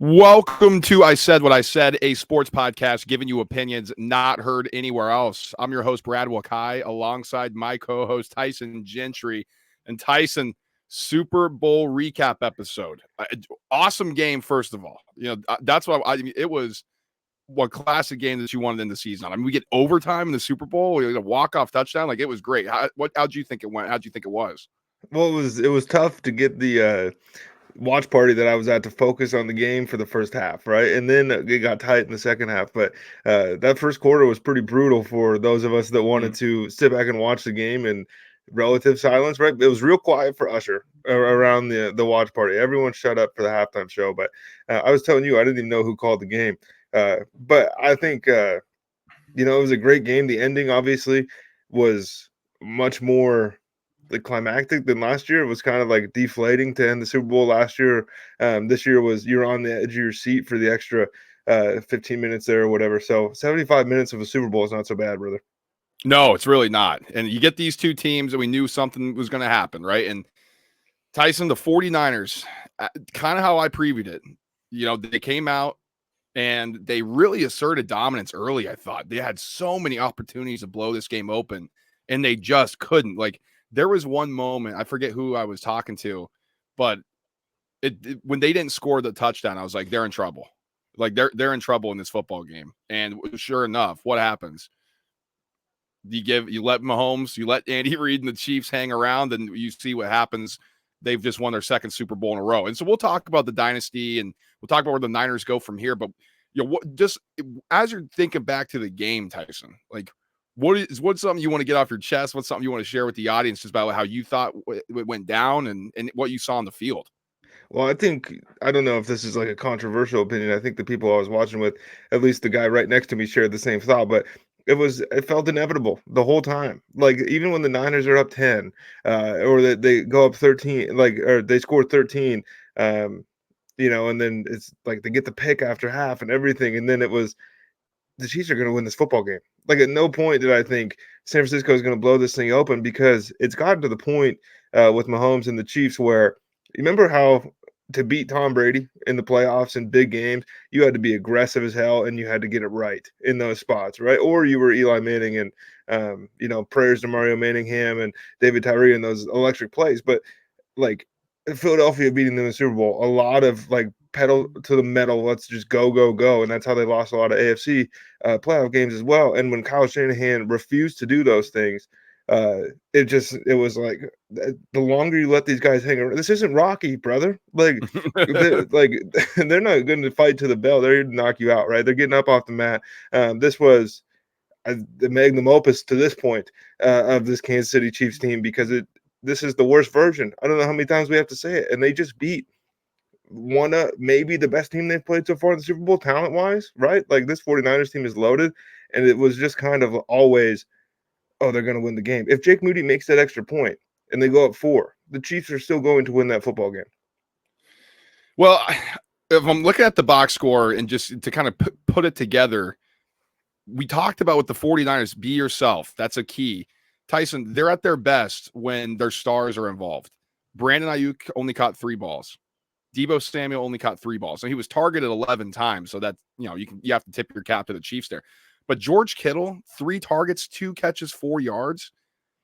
Welcome to I Said What I Said, a sports podcast giving you opinions not heard anywhere else. I'm your host, Brad Wakai, alongside my co-host, Tyson Gentry. And Tyson, Super Bowl recap episode. Awesome game, first of all. That's what I mean. It was what classic game that you wanted in the season. I mean, we get overtime in the Super Bowl, we get a walk-off touchdown. Like, it was great. How'd you think it went? How'd you think it was? Well, it was tough to get the watch party that I was at to focus on the game for the first half, right? And then it got tight in the second half. But that first quarter was pretty brutal for those of us that wanted to sit back and watch the game in relative silence, right? It was real quiet for Usher around the watch party. Everyone shut up for the halftime show. But I was telling you, I didn't even know who called the game. But I think, it was a great game. The ending, obviously, was much more climactic than last year. It was kind of like deflating to end the Super Bowl last year. This year was you're on the edge of your seat for the extra 15 minutes there or whatever. So 75 minutes of a Super Bowl is not so bad, brother. No, it's really not. And you get these two teams, and we knew something was going to happen, right? And Tyson, the 49ers, kind of how I previewed it. They came out and they really asserted dominance early, I thought. They had so many opportunities to blow this game open, and they just couldn't. Like, there was one moment, I forget who I was talking to, but when they didn't score the touchdown, I was like, they're in trouble. Like, they're in trouble in this football game. And sure enough, what happens? You let Mahomes, you let Andy Reid and the Chiefs hang around, and you see what happens. They've just won their second Super Bowl in a row. And so we'll talk about the dynasty, and we'll talk about where the Niners go from here. But just as you're thinking back to the game, Tyson, like, what's something you want to get off your chest? What's something you want to share with the audience just about how you thought it went down and what you saw on the field? Well, I don't know if this is like a controversial opinion. I think the people I was watching with, at least the guy right next to me, shared the same thought, but it felt inevitable the whole time. Like, even when the Niners are up 10, or that they go up 13, or they score 13, and then it's like they get the pick after half and everything, and then it was the Chiefs are going to win this football game. Like, at no point did I think San Francisco is going to blow this thing open, because it's gotten to the point with Mahomes and the Chiefs where you remember how to beat Tom Brady in the playoffs in big games, you had to be aggressive as hell and you had to get it right in those spots, right? Or you were Eli Manning and, prayers to Mario Manningham and David Tyree and those electric plays. But like, Philadelphia beating them in the Super Bowl, a lot of like pedal to the metal, let's just go, go, go. And that's how they lost a lot of AFC playoff games as well. And when Kyle Shanahan refused to do those things, it was like the longer you let these guys hang around, this isn't Rocky, brother. Like, they're not going to fight to the bell. They're going to knock you out, right? They're getting up off the mat. This was the magnum opus to this point of this Kansas City Chiefs team, because this is the worst version. I don't know how many times we have to say it. And they just beat one of maybe the best team they've played so far in the Super Bowl, talent-wise, right? Like, this 49ers team is loaded, and it was just kind of always, oh, they're going to win the game. If Jake Moody makes that extra point and they go up 4, the Chiefs are still going to win that football game. Well, if I'm looking at the box score and just to kind of put it together, we talked about with the 49ers, be yourself. That's a key. Tyson, they're at their best when their stars are involved. Brandon Ayuk only caught 3 balls. Deebo Samuel only caught 3 balls. So he was targeted 11 times. So that, you have to tip your cap to the Chiefs there. But George Kittle, 3 targets, 2 catches, 4 yards.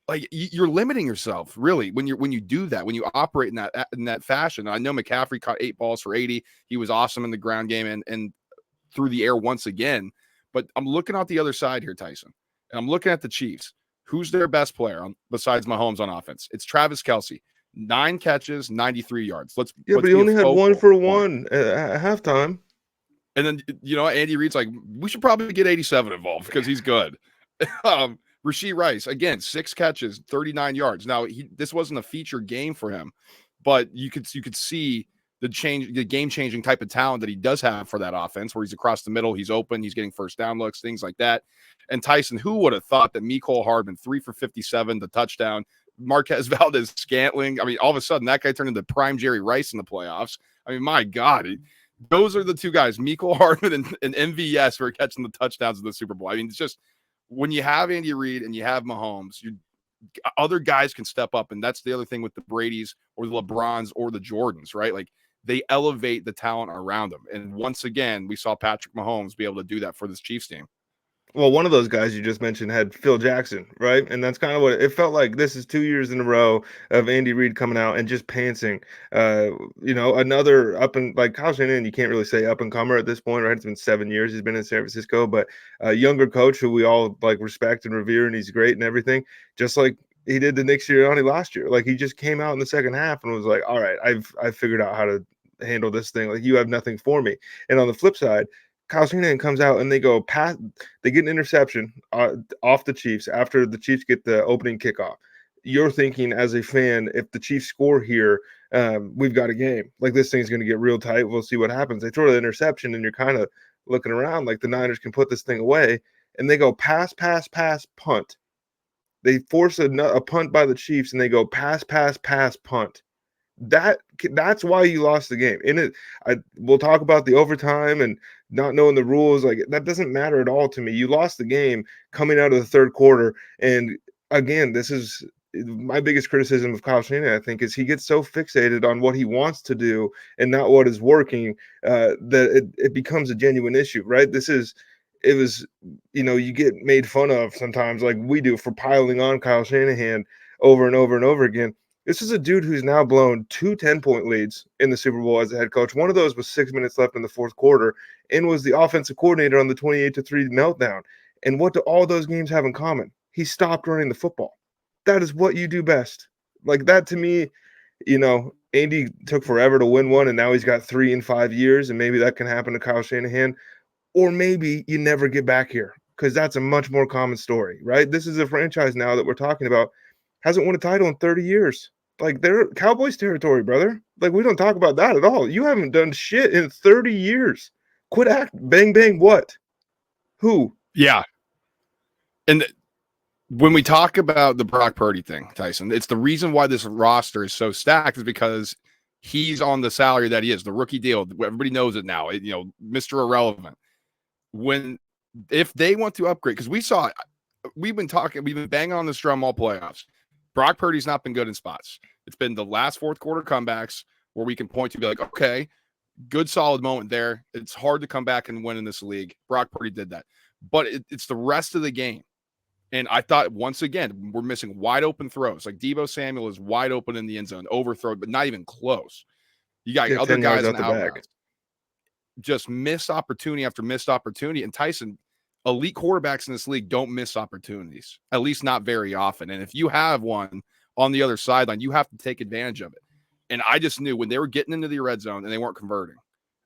Like, you're limiting yourself, really, when you do that, when you operate in that fashion. I know McCaffrey caught 8 balls for 80. He was awesome in the ground game and through the air once again. But I'm looking at the other side here, Tyson, and I'm looking at the Chiefs. Who's their best player besides Mahomes on offense? It's Travis Kelce. 9 catches, 93 yards. But he only had 1 for 1 at halftime. And then, Andy Reid's like, we should probably get 87 involved because he's good. Rashee Rice, again, 6 catches, 39 yards. Now, this wasn't a feature game for him, but you could see the game-changing type of talent that he does have for that offense, where he's across the middle, he's open, he's getting first down looks, things like that. And Tyson, who would have thought that Mecole Hardman, 3 for 57, the touchdown, Marquez Valdez-Scantling, I mean, all of a sudden, that guy turned into prime Jerry Rice in the playoffs. I mean, my God, those are the two guys, Mecole Hardman and MVS, for catching the touchdowns in the Super Bowl. I mean, it's just, when you have Andy Reid and you have Mahomes, other guys can step up, and that's the other thing with the Bradys or the LeBrons or the Jordans, right? Like, they elevate the talent around them. And once again, we saw Patrick Mahomes be able to do that for this Chiefs team. Well, one of those guys you just mentioned had Phil Jackson, right? And that's kind of what it felt like. This is 2 years in a row of Andy Reid coming out and just pantsing. Another up and like Kyle Shanahan, you can't really say up and comer at this point, right? It's been 7 years he's been in San Francisco, but a younger coach who we all like respect and revere, and he's great and everything. Just like he did to Nick Sirianni last year, like he just came out in the second half and was like, "All right, I've figured out how to handle this thing. Like you have nothing for me." And on the flip side, Kyle Shanahan comes out and they go past. They get an interception off the Chiefs after the Chiefs get the opening kickoff. You're thinking as a fan, if the Chiefs score here, we've got a game. Like this thing's going to get real tight. We'll see what happens. They throw the interception, and you're kind of looking around like the Niners can put this thing away. And they go pass, pass, pass, punt. They force a punt by the Chiefs, and they go pass, pass, pass, punt. That's why you lost the game. We'll talk about the overtime and not knowing the rules. Like that doesn't matter at all to me. You lost the game coming out of the third quarter. And again, this is my biggest criticism of Kyle Shanahan, I think, is he gets so fixated on what he wants to do and not what is working that it becomes a genuine issue, right? You get made fun of sometimes like we do for piling on Kyle Shanahan over and over and over again. This is a dude who's now blown 2 10-point leads in the Super Bowl as a head coach. One of those was 6 minutes left in the fourth quarter and was the offensive coordinator on the 28-3 meltdown. And what do all those games have in common? He stopped running the football. That is what you do best. Like that to me, Andy took forever to win one, and now he's got 3 in 5 years, and maybe that can happen to Kyle Shanahan. Or maybe you never get back here because that's a much more common story, right? This is a franchise now that we're talking about hasn't won a title in 30 years. Like they're Cowboys territory, brother. Like we don't talk about that at all. You haven't done shit in 30 years. Quit bang bang what? Who? Yeah. And when we talk about the Brock Purdy thing, Tyson, it's the reason why this roster is so stacked is because he's on the salary that he is, the rookie deal. Everybody knows it now. Mr. Irrelevant. If they want to upgrade, because we've been banging on this drum all playoffs. Brock Purdy's not been good in spots. It's been the last fourth quarter comebacks where we can point to be like, okay, good solid moment there. It's hard to come back and win in this league. Brock Purdy did that. But it's the rest of the game. And I thought, once again, we're missing wide open throws. Like Deebo Samuel is wide open in the end zone, overthrown, but not even close. You got other guys in the back. Just missed opportunity after missed opportunity. And Tyson, elite quarterbacks in this league don't miss opportunities, at least not very often. And if you have one on the other sideline, you have to take advantage of it. And I just knew when they were getting into the red zone and they weren't converting,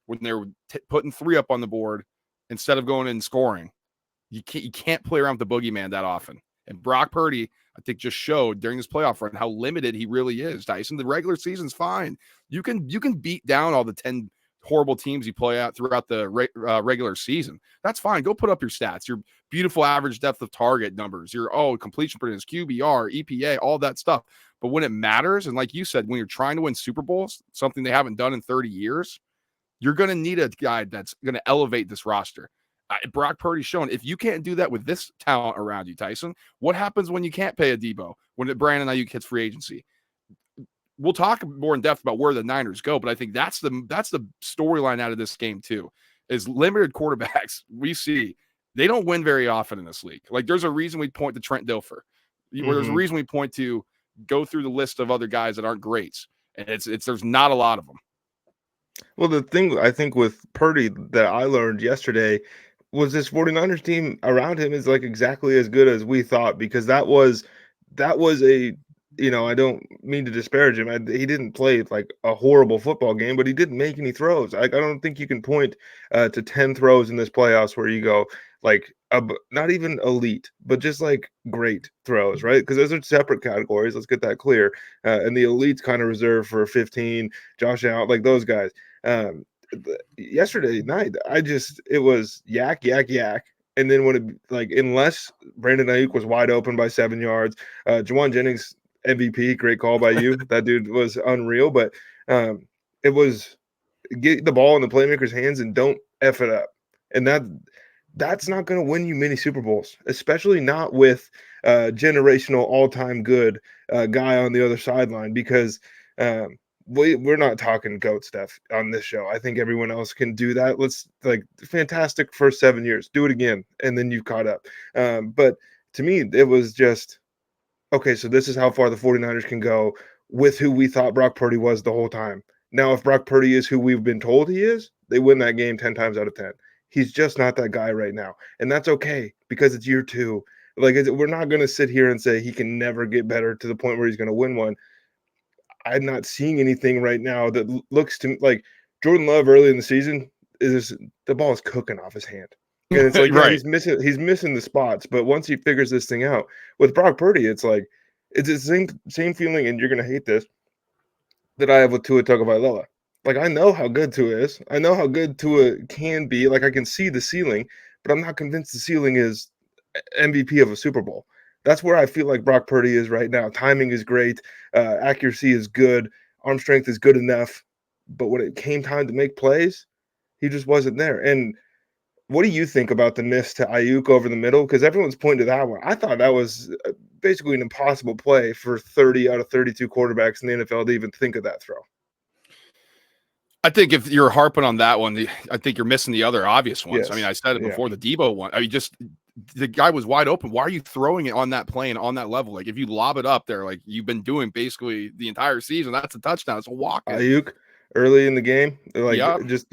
when they were putting 3 up on the board instead of going in and scoring, you can't play around with the boogeyman that often. And Brock Purdy, I think, just showed during this playoff run how limited he really is, Tyson. The regular season's fine. You can beat down all the 10 horrible teams you play out throughout the regular season. That's fine. Go put up your stats, your beautiful average depth of target numbers, your completion percentage, QBR, EPA, all that stuff. But when it matters, and like you said, when you're trying to win Super Bowls, something they haven't done in 30 years, you're going to need a guy that's going to elevate this roster. Brock Purdy's shown if you can't do that with this talent around you, Tyson, what happens when you can't pay a Debo, when Brandon Ayuk hits free agency? We'll talk more in depth about where the Niners go, but I think that's the storyline out of this game too, is limited quarterbacks we see. They don't win very often in this league. Like there's a reason we point to Trent Dilfer. There's a reason we point to go through the list of other guys that aren't greats. And there's not a lot of them. Well, the thing I think with Purdy that I learned yesterday was this 49ers team around him is like exactly as good as we thought, because that was a I don't mean to disparage him. He didn't play like a horrible football game, but he didn't make any throws. I don't think you can point to 10 throws in this playoffs where you go like not even elite, but just like great throws, right? Because those are separate categories. Let's get that clear. And the elite's kind of reserved for 15, Josh Allen, like those guys. Yesterday night, it was yak, yak, yak. And then unless Brandon Ayuk was wide open by 7 yards, Juwan Jennings, MVP, great call by you. That dude was unreal, but it was get the ball in the playmaker's hands and don't F it up. And that's not going to win you many Super Bowls, especially not with generational all-time good guy on the other sideline, because we're not talking GOAT stuff on this show. I think everyone else can do that. Let's fantastic first 7 years. Do it again, and then you've caught up. But to me, it was just okay. So this is how far the 49ers can go with who we thought Brock Purdy was the whole time. Now, if Brock Purdy is who we've been told he is, they win that game 10 times out of 10. He's just not that guy right now, and that's okay because it's year 2. We're not going to sit here and say he can never get better to the point where he's going to win one. I'm not seeing anything right now that looks to me like Jordan Love early in the season is the ball is cooking off his hand. And it's like, yeah, Right. he's missing the spots, but once he figures this thing out with Brock Purdy, it's like it's the same feeling, and you're gonna hate this that I have with Tua Tagovailoa. Like I know how good Tua is, I know how good Tua can be. Like I can see the ceiling, but I'm not convinced the ceiling is MVP of a Super Bowl. That's where I feel like Brock Purdy is right now. Timing is great, accuracy is good, arm strength is good enough, but when it came time to make plays, he just wasn't there. And what do you think about the miss to Ayuk over the middle? Because everyone's pointing to that one. I thought that was basically an impossible play for 30 out of 32 quarterbacks in the NFL to even think of that throw. I think if you're harping on that one, I think you're missing the other obvious ones. Yes. I mean, I said it Yeah. before, the Debo one. I mean, just the guy was wide open. Why are you throwing it on that plane on that level? Like if you lob it up there, like you've been doing basically the entire season, that's a touchdown. It's a walk. Ayuk early in the game, Yep. just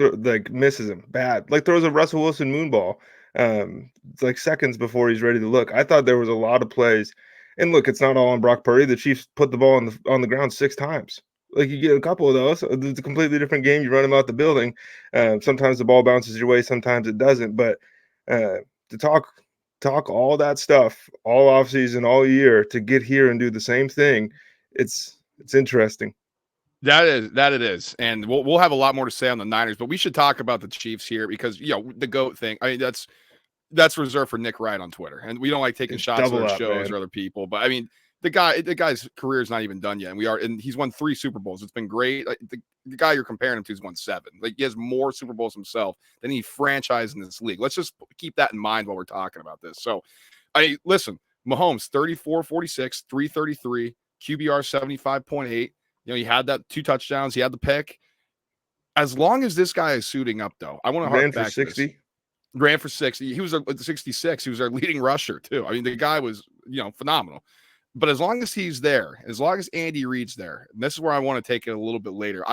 misses him bad. Like throws a Russell Wilson moon ball, it's like seconds before he's ready to look. I thought there was a lot of plays, and look, it's not all on Brock Purdy. The Chiefs put the ball on the ground 6 times. Like you get a couple of those. It's a completely different game. You run them out the building. Sometimes the ball bounces your way, sometimes it doesn't. But to talk all that stuff all offseason, all year to get here and do the same thing, it's interesting. That it is, and we'll have a lot more to say on the Niners, but we should talk about the Chiefs here because the GOAT thing. I mean, that's reserved for Nick Wright on Twitter, and we don't like taking shots at our shows man. or other people. But I mean, the guy's career is not even done yet, and he's won 3 Super Bowls. It's been great. Like, the guy you're comparing him to has won 7. Like he has more Super Bowls himself than any franchise in this league. Let's just keep that in mind while we're talking about this. So, listen, Mahomes 34-46, 333, QBR 75.8. He had that 2 touchdowns. He had the pick. As long as this guy is suiting up, though, I want to hark back 60. to this. Ran for 60. He was at 66. He was our leading rusher, too. I mean, the guy was, phenomenal. But as long as he's there, as long as Andy Reid's there, and this is where I want to take it a little bit later,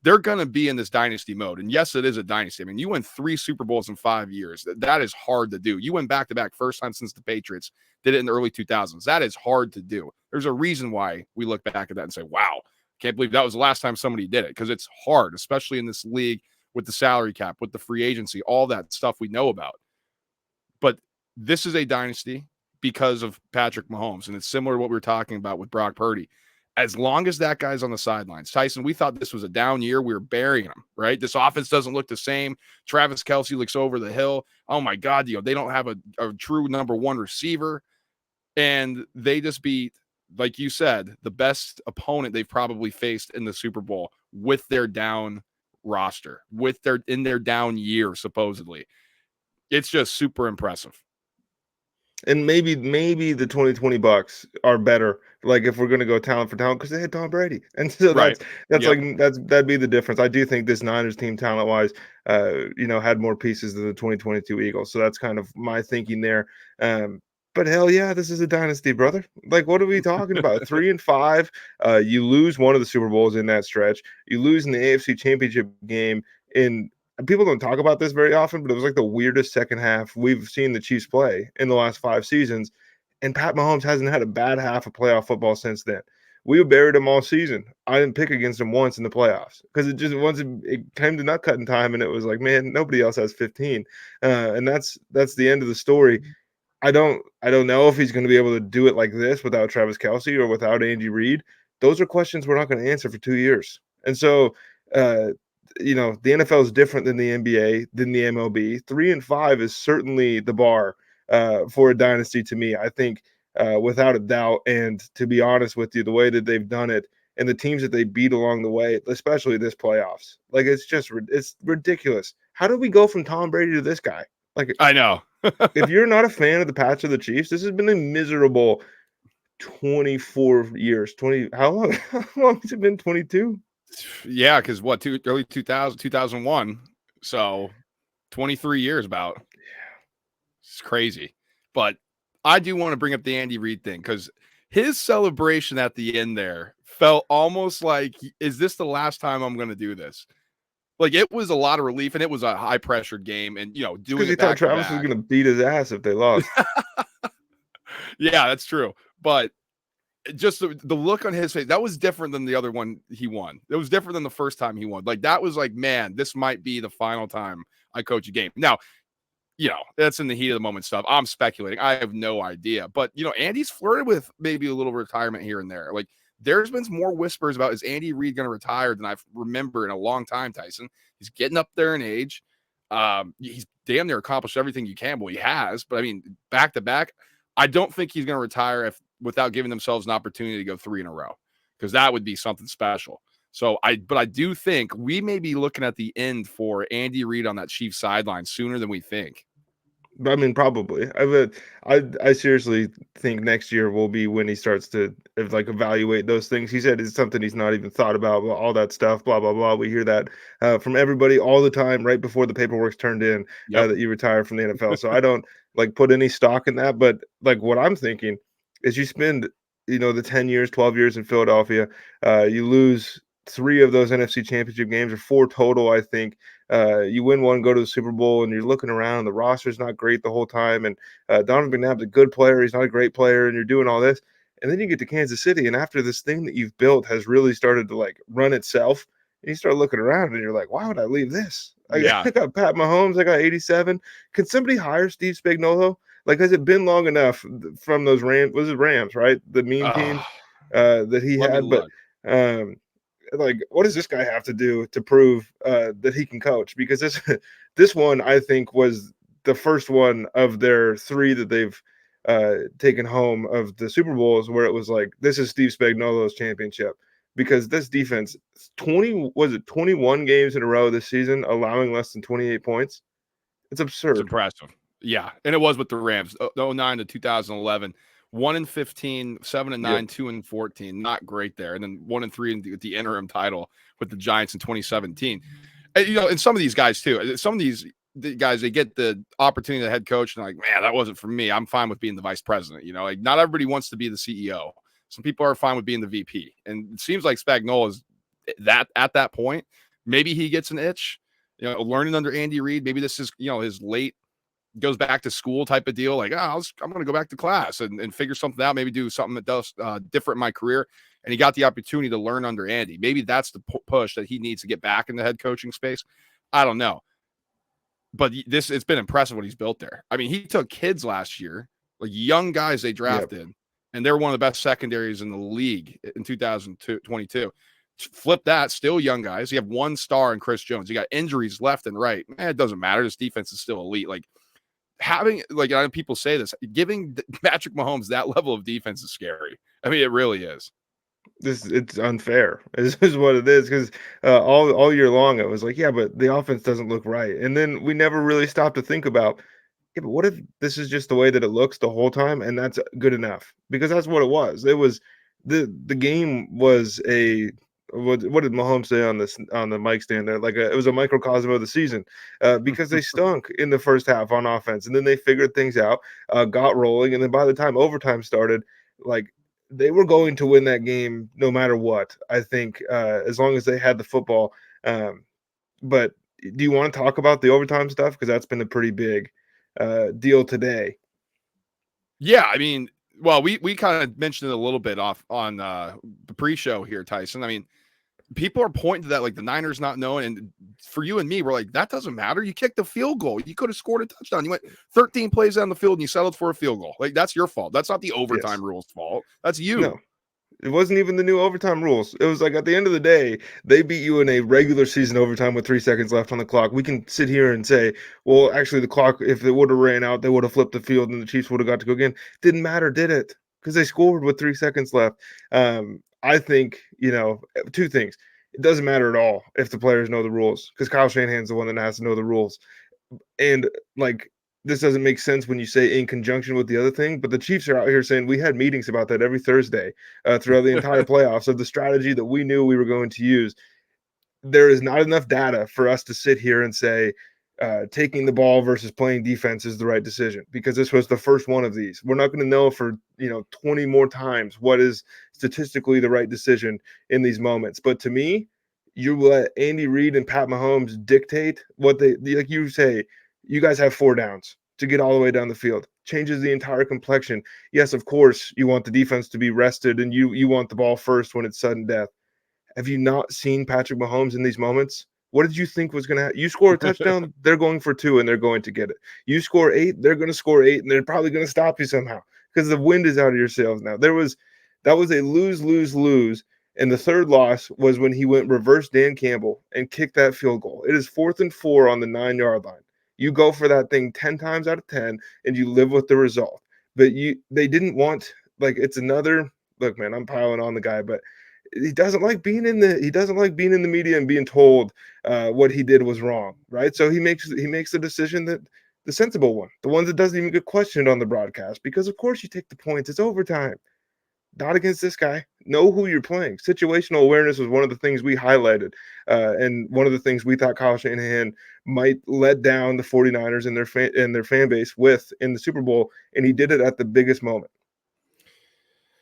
they're going to be in this dynasty mode. And yes, it is a dynasty. I mean, you win 3 Super Bowls in 5 years. That is hard to do. You went back-to-back first time since the Patriots did it in the early 2000s. That is hard to do. There's a reason why we look back at that and say, wow, can't believe that was the last time somebody did it, because it's hard, especially in this league with the salary cap, with the free agency, all that stuff we know about. But this is a dynasty because of Patrick Mahomes, and it's similar to what we were talking about with Brock Purdy. As long as that guy's on the sidelines, Tyson, we thought this was a down year. We were burying him, right? This offense doesn't look the same. Travis Kelce looks over the hill. Oh my God, they don't have a true number 1 receiver. And they just beat, like you said, the best opponent they've probably faced in the Super Bowl with their down roster, in their down year, supposedly. It's just super impressive. And maybe the 2020 Bucks are better. Like if we're gonna go talent for talent, because they had Tom Brady, and so Right. that'd be the difference. I do think this Niners team, talent wise, had more pieces than the 2022 Eagles. So that's kind of my thinking there. But hell yeah, this is a dynasty, brother. Like what are we talking about? 3-5. You lose one of the Super Bowls in that stretch. You lose in the AFC Championship game in. People don't talk about this very often, but it was like the weirdest second half we've seen the Chiefs play in the last 5 seasons. And Pat Mahomes hasn't had a bad half of playoff football since then. We buried him all season. I didn't pick against him once in the playoffs because it came to nut cutting time, and it was like, man, nobody else has 15, and that's the end of the story. I don't know if he's going to be able to do it like this without Travis Kelce or without Andy Reid. Those are questions we're not going to answer for 2 years, and so. The NFL is different than the NBA, than the MLB. 3-5 is certainly the bar for a dynasty to me. I think without a doubt. And to be honest with you, the way that they've done it and the teams that they beat along the way, especially this playoffs, like it's ridiculous. How did we go from Tom Brady to this guy? Like I know. if you're not a fan of the Pats or the Chiefs, this has been a miserable 24 years. 20 how long how long has it been? 22? Yeah, because what, early 2000, 2001. So 23 years about. It's crazy. But I do want to bring up the Andy Reid thing because his celebration at the end there felt almost like, is this the last time I'm going to do this? Like, it was a lot of relief, and it was a high pressured game, and It's doing because he it thought back to Travis was back. gonna beat his ass if they lost. Yeah, that's true. But just the look on his face, that was different than the other one he won. It was different than the first time he won. Like, that was like, man, this might be the final time I coach a game. Now, that's in the heat of the moment stuff. I'm speculating. I have no idea. But, Andy's flirted with maybe a little retirement here and there. Like, there's been more whispers about, is Andy Reid going to retire than I remember in a long time, Tyson. He's getting up there in age. He's damn near accomplished everything you can. Well, he has. But, I mean, back to back, I don't think he's going to retire without giving themselves an opportunity to go 3 in a row, because that would be something special. But I do think we may be looking at the end for Andy Reid on that Chiefs sideline sooner than we think. I mean, probably. I seriously think next year will be when he starts to like evaluate those things. He said it's something he's not even thought about, all that stuff, blah blah blah. We hear that from everybody all the time, right before the paperwork's turned in, Yep. that you retire from the NFL. So I don't like put any stock in that. But like what I'm thinking is, you spend the 10 years, 12 years in Philadelphia, you lose 3 of those NFC Championship games, or 4 total, I think. You win one, go to the Super Bowl, and you're looking around. The roster's not great the whole time, and Donovan McNabb's a good player. He's not a great player, and you're doing all this, and then you get to Kansas City, and after this thing that you've built has really started to like run itself, and you start looking around, and you're like, why would I leave this? Yeah. I got Pat Mahomes. I got 87. Can somebody hire Steve Spagnuolo? Like, has it been long enough from those Rams? Was it Rams, right? The mean teams that he Let me had, but. look. Um, like, what does this guy have to do to prove that he can coach? Because this this one, I think, was the first one of their 3 that they've taken home of the Super Bowls where it was like, this is Steve Spagnuolo's championship. Because this defense, 21 games in a row this season, allowing less than 28 points. It's It's absurd. impressive. Yeah, and it was with the Rams, 09 to 2011, 1-15, 7-9, Yep. 2-14. Not great there, and then 1-3 in the interim title with the Giants in 2017. And some of these guys too. Some of the guys, they get the opportunity to head coach, and like, man, that wasn't for me. I'm fine with being the vice president. Like, not everybody wants to be the CEO. Some people are fine with being the VP, and it seems like Spagnuolo is that at that point. Maybe he gets an itch. Learning under Andy Reid. Maybe this is his late, goes back to school type of deal. Like, I'm going to go back to class and figure something out. Maybe do something that does different in my career. And he got the opportunity to learn under Andy. Maybe that's the push that he needs to get back in the head coaching space. I don't know. But it's been impressive what he's built there. I mean, he took kids last year, like young guys they Yep. drafted, and they're one of the best secondaries in the league in 2022. Flip that, still young guys. You have 1 star in Chris Jones. You got injuries left and right. It doesn't matter. This defense is still elite. Like, having, like, I know people say this, giving Patrick Mahomes that level of defense is scary. I mean, it really is. It's unfair is what it is, because all year long it was like, yeah, but the offense doesn't look right, and then we never really stopped to think about, yeah, but what if this is just the way that it looks the whole time, and that's good enough? Because that's what it was. It was the game was a what did Mahomes say on the mic stand there? Like, it was a microcosm of the season, because they stunk in the first half on offense, and then they figured things out, got rolling, and then by the time overtime started, like, they were going to win that game no matter what. I think, as long as they had the football. But do you want to talk about the overtime stuff? Because that's been a pretty big deal today. Yeah, I mean, well, we kind of mentioned it a little bit off on the pre-show here, Tyson. I mean, people are pointing to that, like the Niners not knowing, and for you and me, we're like, that doesn't matter. You kicked a field goal. You could have scored a touchdown. You went 13 plays down the field and you settled for a field goal. Like, that's your fault. That's not the Yes. overtime rules fault. That's you. No. It wasn't even the new overtime rules. It was like, at the end of the day, they beat you in a regular season overtime with 3 seconds left on the clock. We can sit here and say, well, actually, the clock, if it would have ran out, they would have flipped the field and the Chiefs would have got to go again. Didn't matter, did it? Because they scored with 3 seconds left. I think, 2 things. It doesn't matter at all if the players know the rules, because Kyle Shanahan's the one that has to know the rules. And like, this doesn't make sense when you say in conjunction with the other thing, but the Chiefs are out here saying we had meetings about that every Thursday throughout the entire playoffs of the strategy that we knew we were going to use. There is not enough data for us to sit here and say taking the ball versus playing defense is the right decision, because this was the first one of these. We're not going to know for 20 more times what is statistically the right decision in these moments. But to me, you let Andy Reid and Pat Mahomes dictate what they, like you say, you guys have 4 downs to get all the way down the field. Changes the entire complexion. Yes, of course, you want the defense to be rested, and you want the ball first when it's sudden death. Have you not seen Patrick Mahomes in these moments? What did you think was going to happen? You score a touchdown, they're going for 2, and they're going to get it. You score 8, they're going to score 8, and they're probably going to stop you somehow because the wind is out of your sails now. That was a lose. And the third loss was when he went reverse Dan Campbell and kicked that field goal. It is 4th and 4 on the 9-yard line. You go for that thing 10 times out of 10, and you live with the result. But they didn't want, like, it's another look, man. I'm piling on the guy, but he doesn't like being in the media and being told what he did was wrong, right? So he makes the decision that the sensible one, the one that doesn't even get questioned on the broadcast, because of course you take the points. It's overtime. Not against this guy. Know who you're playing. Situational awareness was one of the things we highlighted, and one of the things we thought Kyle Shanahan might let down the 49ers and their fan base with in the Super Bowl, and he did it at the biggest moment.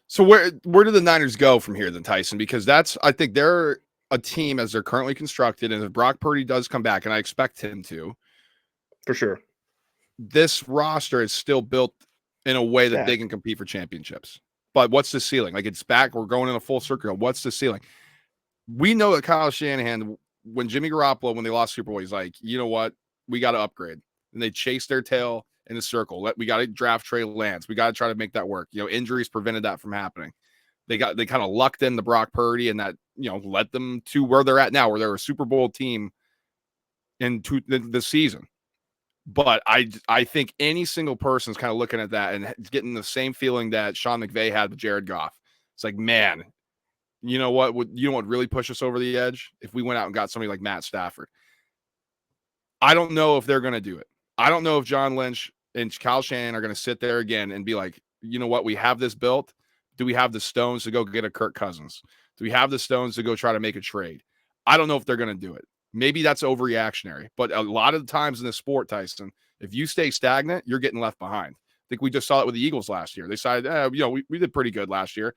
So where do the Niners go from here then, Tyson? Because I think they're a team as they're currently constructed, and if Brock Purdy does come back, and I expect him to, for sure, this roster is still built in a way that yeah, they can compete for championships. But what's the ceiling? Like, it's back. We're going in a full circle. What's the ceiling? We know that Kyle Shanahan, when Jimmy Garoppolo, when they lost Super Bowl, he's like, you know what? We got to upgrade. And they chase their tail in a circle. We got to draft Trey Lance. We got to try to make that work. Injuries prevented that from happening. They kind of lucked in the Brock Purdy, and that, led them to where they're at now, where they're a Super Bowl team in the season. But I think any single person is kind of looking at that and getting the same feeling that Sean McVay had with Jared Goff. It's like, man, you know what really pushed us over the edge? If we went out and got somebody like Matt Stafford. I don't know if they're going to do it. I don't know if John Lynch and Kyle Shanahan are going to sit there again and be like, you know what? We have this built. Do we have the stones to go get a Kirk Cousins? Do we have the stones to go try to make a trade? I don't know if they're going to do it. Maybe that's overreactionary, but a lot of the times in the sport, Tyson, if you stay stagnant, you're getting left behind. I think we just saw it with the Eagles last year. They decided, we did pretty good last year,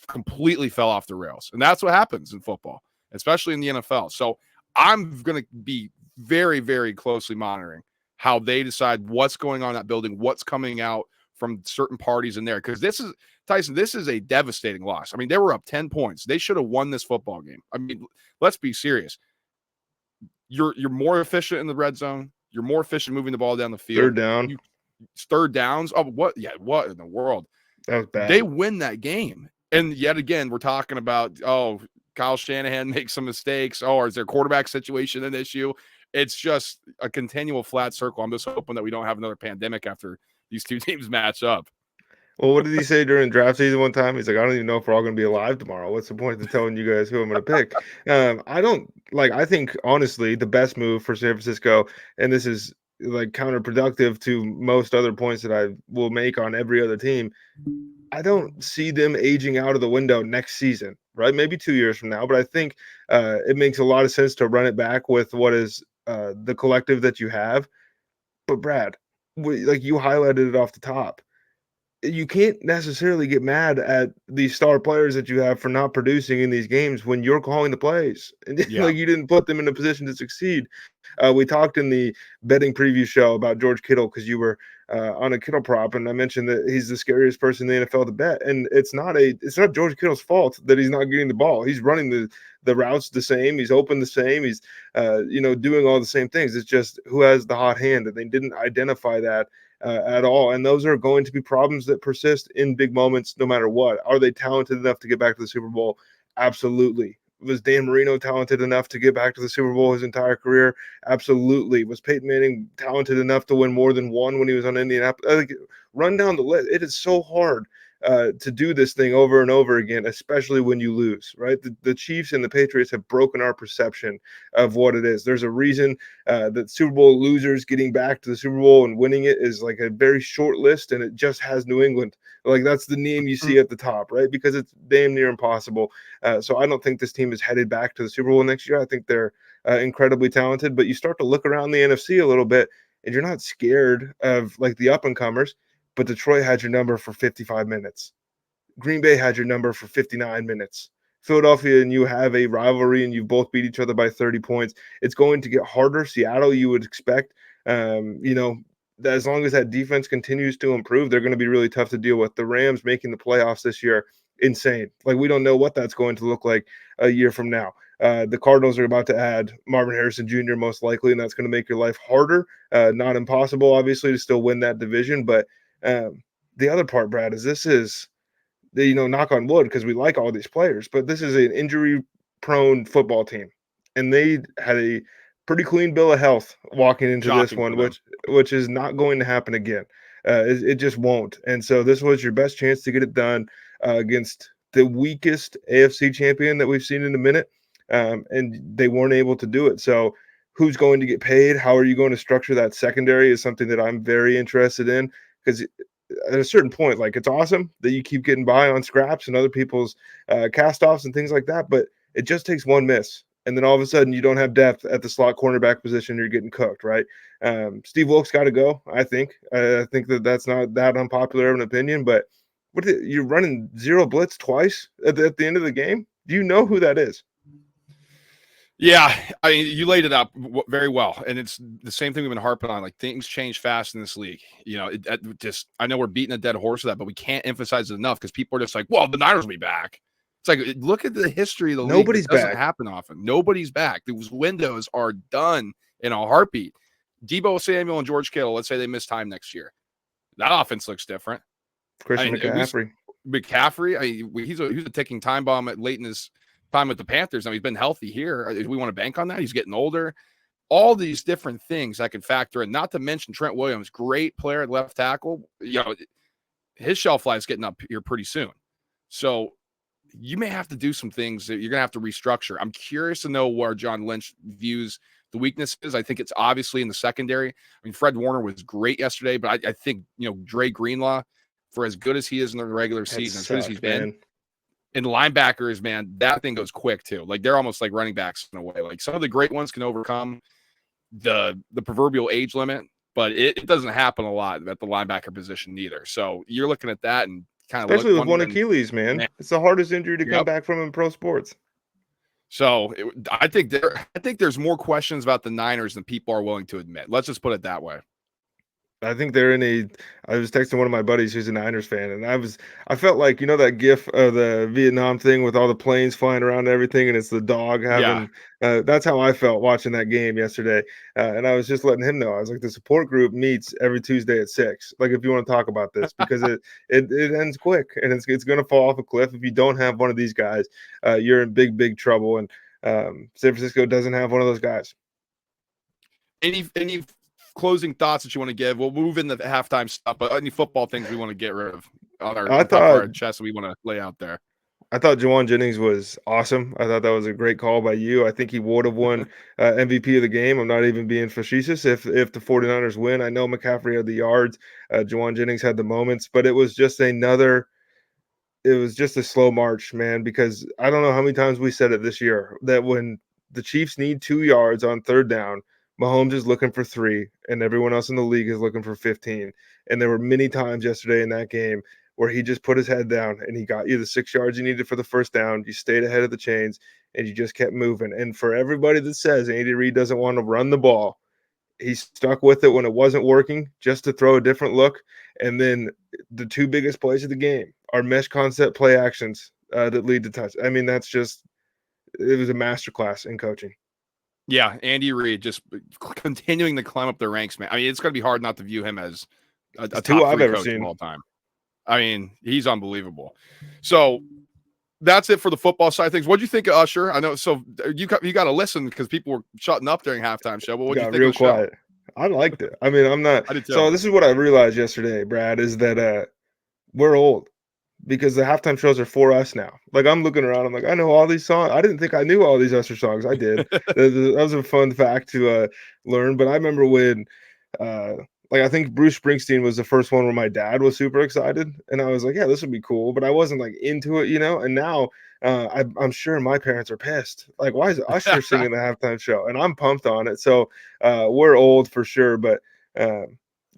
completely fell off the rails. And that's what happens in football, especially in the NFL. So I'm going to be very, very closely monitoring how they decide what's going on in that building, what's coming out from certain parties in there. Because this is a devastating loss. I mean, they were up 10 points. They should have won this football game. I mean, let's be serious. You're more efficient in the red zone. You're more efficient moving the ball down the field. Third downs. Oh, what? Yeah, what in the world? That was bad. They win that game. And yet again, we're talking about, Kyle Shanahan makes some mistakes. Is their quarterback situation an issue? It's just a continual flat circle. I'm just hoping that we don't have another pandemic after these two teams match up. Well, what did he say during draft season one time? He's like, I don't even know if we're all going to be alive tomorrow. What's the point of telling you guys who I'm going to pick? I think, honestly, the best move for San Francisco, and this is like counterproductive to most other points that I will make on every other team, I don't see them aging out of the window next season, right? Maybe 2 years from now, but I think it makes a lot of sense to run it back with what is the collective that you have. But Brad, like you highlighted it off the top, you can't necessarily get mad at the star players that you have for not producing in these games when you're calling the plays. And like you didn't put them in a position to succeed. We talked in the betting preview show about George Kittle because you were on a Kittle prop, and I mentioned that he's the scariest person in the NFL to bet. And it's not George Kittle's fault that he's not getting the ball. He's running the routes the same. He's open the same. He's doing all the same things. It's just who has the hot hand, and they didn't identify that at all. And those are going to be problems that persist in big moments no matter what. Are they talented enough to get back to the Super Bowl? Absolutely. Was Dan Marino talented enough to get back to the Super Bowl his entire career? Absolutely. Was Peyton Manning talented enough to win more than one when he was on Indianapolis? Run down the list. It is so hard to do this thing over and over again, especially when you lose, right? The Chiefs and the Patriots have broken our perception of what it is. There's a reason that Super Bowl losers getting back to the Super Bowl and winning it is like a very short list, and it just has New England. Like that's the name you see at the top, right? Because it's damn near impossible. So I don't think this team is headed back to the Super Bowl next year. I think they're incredibly talented, but you start to look around the NFC a little bit, and you're not scared of like the up and comers. But Detroit had your number for 55 minutes. Green Bay had your number for 59 minutes. Philadelphia and you have a rivalry and you've both beat each other by 30 points. It's going to get harder. Seattle, you would expect, that as long as that defense continues to improve, they're going to be really tough to deal with. The Rams making the playoffs this year, insane. Like we don't know what that's going to look like a year from now. The Cardinals are about to add Marvin Harrison Jr. most likely, and that's going to make your life harder. Not impossible, obviously, to still win that division, but the other part, Brad, is this is the, knock on wood, because we like all these players, but this is an injury-prone football team, and they had a pretty clean bill of health walking into this one, which is not going to happen again. It just won't. And so this was your best chance to get it done against the weakest AFC champion that we've seen in a minute, and they weren't able to do it. So who's going to get paid? How are you going to structure that secondary is something that I'm very interested in, because at a certain point, like it's awesome that you keep getting by on scraps and other people's cast-offs and things like that, but it just takes one miss. And then all of a sudden you don't have depth at the slot cornerback position. You're getting cooked, right? Steve Wilkes got to go, I think. I think that's not that unpopular of an opinion, but you're running zero blitz twice at the end of the game? Do you know who that is? Yeah, I mean, you laid it out very well, and it's the same thing we've been harping on. Like things change fast in this league. I know we're beating a dead horse with that, but we can't emphasize it enough because people are just like, "Well, the Niners will be back." It's like, look at the history of the league. It doesn't happen often. Nobody's back. Those windows are done in a heartbeat. Deebo Samuel and George Kittle, let's say they miss time next year. That offense looks different. McCaffrey, he's a ticking time bomb late in his time with the Panthers. Now he's been healthy here. We want to bank on that. He's getting older. All these different things that can factor in. Not to mention Trent Williams, great player at left tackle. His shelf life is getting up here pretty soon. So you may have to do some things that you're going to have to restructure. I'm curious to know where John Lynch views the weaknesses. I think it's obviously in the secondary. I mean, Fred Warner was great yesterday, but I think, Dre Greenlaw, for as good as he is in the regular season, as good as he's been, and linebackers, man, that thing goes quick too. Like they're almost like running backs in a way. Like some of the great ones can overcome the proverbial age limit, but it doesn't happen a lot at the linebacker position either. So you're looking at that and kind of especially with one Achilles, man. It's the hardest injury to come back from in pro sports. So I think there's more questions about the Niners than people are willing to admit. Let's just put it that way. I think I was texting one of my buddies who's a Niners fan, and I felt like, that gif of the Vietnam thing with all the planes flying around and everything, and it's the dog having, that's how I felt watching that game yesterday. And I was just letting him know, I was like, the support group meets every Tuesday at 6. Like, if you want to talk about this, because it ends quick and it's going to fall off a cliff. If you don't have one of these guys, you're in big, big trouble. And San Francisco doesn't have one of those guys. Any closing thoughts that you want to give? We'll move into the halftime stuff, but any football things we want to get rid of on our chest we want to lay out there? I thought Juwan Jennings was awesome. I thought that was a great call by you. I think he would have won MVP of the game. I'm not even being facetious. If the 49ers win, I know McCaffrey had the yards. Juwan Jennings had the moments, but it was just a slow march, man, because I don't know how many times we said it this year that when the Chiefs need 2 yards on third down, Mahomes is looking for 3, and everyone else in the league is looking for 15. And there were many times yesterday in that game where he just put his head down and he got you the 6 yards you needed for the first down. You stayed ahead of the chains and you just kept moving. And for everybody that says Andy Reid doesn't want to run the ball, he stuck with it when it wasn't working just to throw a different look. And then the 2 biggest plays of the game are mesh concept play actions that lead to touch. I mean, it was a masterclass in coaching. Yeah, Andy Reid just continuing to climb up the ranks, man. I mean, it's going to be hard not to view him as a top 3 coach of all time. I mean, he's unbelievable. So that's it for the football side of things. What do you think of Usher? I know. So you got to listen because people were shutting up during halftime show. But what do you think of the show? I liked it. I mean, I'm not. I did too. So this is what I realized yesterday, Brad, is that we're old. because the halftime shows are for us now. Like, I'm looking around, I'm like, I know all these songs. I didn't think I knew all these Usher songs. I did. That was a fun fact to learn. But I remember when, uh, like, I think Bruce Springsteen was the first one where my dad was super excited, and I was like, yeah, this would be cool. But I wasn't like into it, you know. And now, I'm sure my parents are pissed. Like, why is Usher singing the halftime show? And I'm pumped on it. So we're old for sure, but.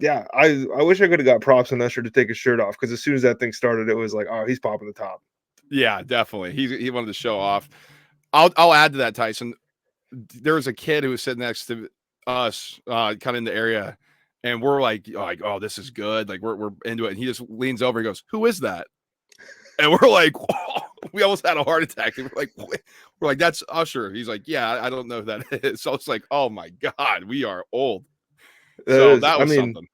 Yeah, I wish I could have got props on Usher to take his shirt off, because as soon as that thing started, it was like, oh, he's popping the top. Yeah, definitely. He wanted to show off. I'll add to that, Tyson. There was a kid who was sitting next to us, kind of in the area, and we're like, oh, this is good. Like we're into it. And he just leans over and goes, "Who is that?" And we're like, whoa. We almost had a heart attack. And we're like, that's Usher. He's like, yeah, I don't know who that is. So it's like, oh my God, we are old. That So is, that I was mean, something.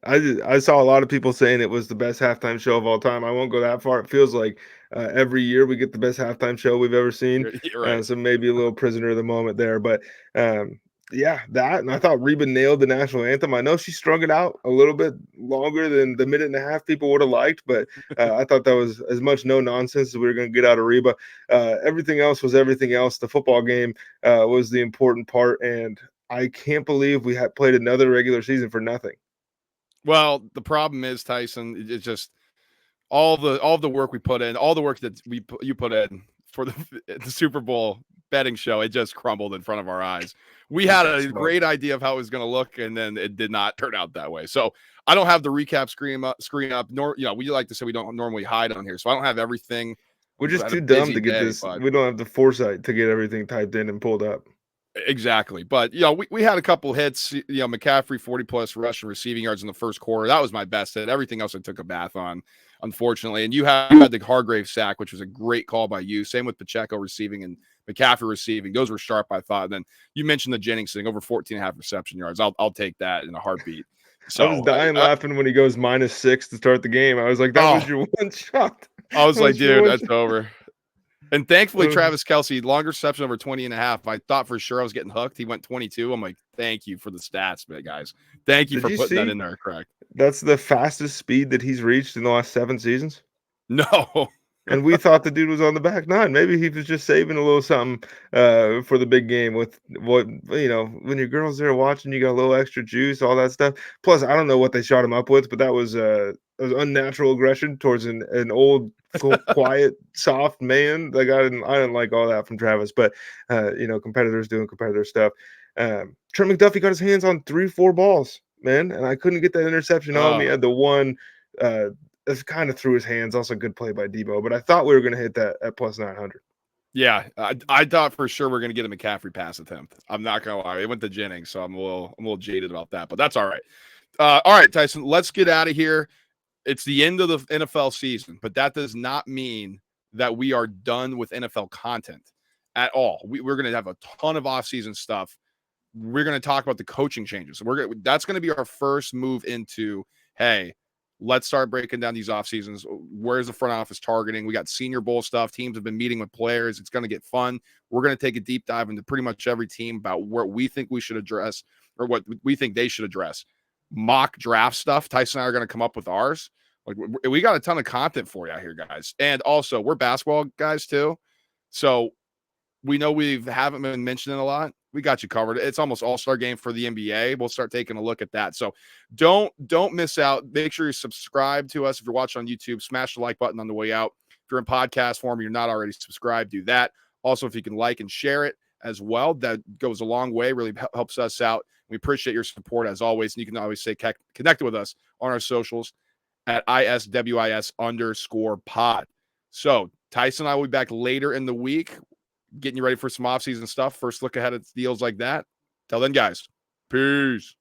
I saw a lot of people saying it was the best halftime show of all time. I won't go that far. It feels like every year we get the best halftime show we've ever seen. You're right. So maybe a little prisoner of the moment there, but um, yeah, that. And I thought Reba nailed the national anthem. I know she strung it out a little bit longer than the minute and a half people would have liked, but I thought that was as much no nonsense as we were going to get out of Reba. Everything else was everything else. The football game was the important part, and I can't believe we had played another regular season for nothing. Well, the problem is, Tyson, it's just all the work we put in, all the work that you put in for the Super Bowl betting show, it just crumbled in front of our eyes. We Just had got a smoked. great idea of how it was going to look, and then it did not turn out that way. So I don't have the recap screen up. Nor, we like to say we don't normally hide on here, so I don't have everything. We're We've just had a too dumb busy to get day, this. but We don't have the foresight to get everything typed in and pulled up. exactly. But we had a couple hits. McCaffrey 40+ rushing receiving yards in the first quarter. That was my best hit. Everything else I took a bath on, unfortunately. And you had the Hargrave sack, which was a great call by you. Same with Pacheco receiving and McCaffrey receiving. Those were sharp, I thought. And then you mentioned the Jennings thing, over 14.5 reception yards. I'll take that in a heartbeat. I was So dying laughing when he goes -6 to start the game. I was like, that was oh, your one shot. I was That like, was your dude, one that's shot. over. And thankfully, Uh, Travis Kelce, longer reception over 20.5. I thought for sure I was getting hooked. He went 22. I'm like, thank you for the stats, man, guys. Thank you did for you putting that see? in there, correct? That's the fastest speed that he's reached in the last 7 seasons. No. And we thought the dude was on the back nine. Maybe he was just saving a little something for the big game with what, when your girl's there watching, you got a little extra juice, all that stuff. Plus, I don't know what they shot him up with, but that was unnatural aggression towards an old, quiet, soft man. Like, I didn't like all that from Travis, but competitors doing competitor stuff. Trent McDuffie got his hands on 3-4 balls, man, and I couldn't get that interception on me. Oh, He had the one. Uh, it's kind of through his hands. Also, good play by Debo. But I thought we were going to hit that at plus 900. yeah. I thought for sure we're going to get a McCaffrey pass attempt. I'm not going to lie. It went to Jennings, so I'm a little jaded about that, but that's all right. All right, Tyson, let's get out of here. It's the end of the NFL season, but that does not mean that we are done with NFL content at all. We're going to have a ton of offseason stuff. We're going to talk about the coaching changes. That's going to be our first move into, hey, let's start breaking down these off seasons. Where's the front office targeting? We got Senior Bowl stuff. Teams have been meeting with players. It's going to get fun. We're going to take a deep dive into pretty much every team about what we think we should address or what we think they should address. Mock draft stuff. Tyson and I are going to come up with ours. Like, we got a ton of content for you out here, guys. And also, we're basketball guys too. So we know we haven't been mentioning a lot. We got you covered. It's almost all-star game for the NBA. We'll start taking a look at that. So don't miss out. Make sure you subscribe to us. If you're watching on YouTube, smash the like button on the way out. If you're in podcast form and you're not already subscribed, do that. Also, if you can like and share it as well, that goes a long way, really helps us out. We appreciate your support as always. And you can always stay connected with us on our socials at ISWIS_pod. So Tyson and I will be back later in the week, getting you ready for some offseason stuff. First look ahead at deals like that. Till then, guys, peace.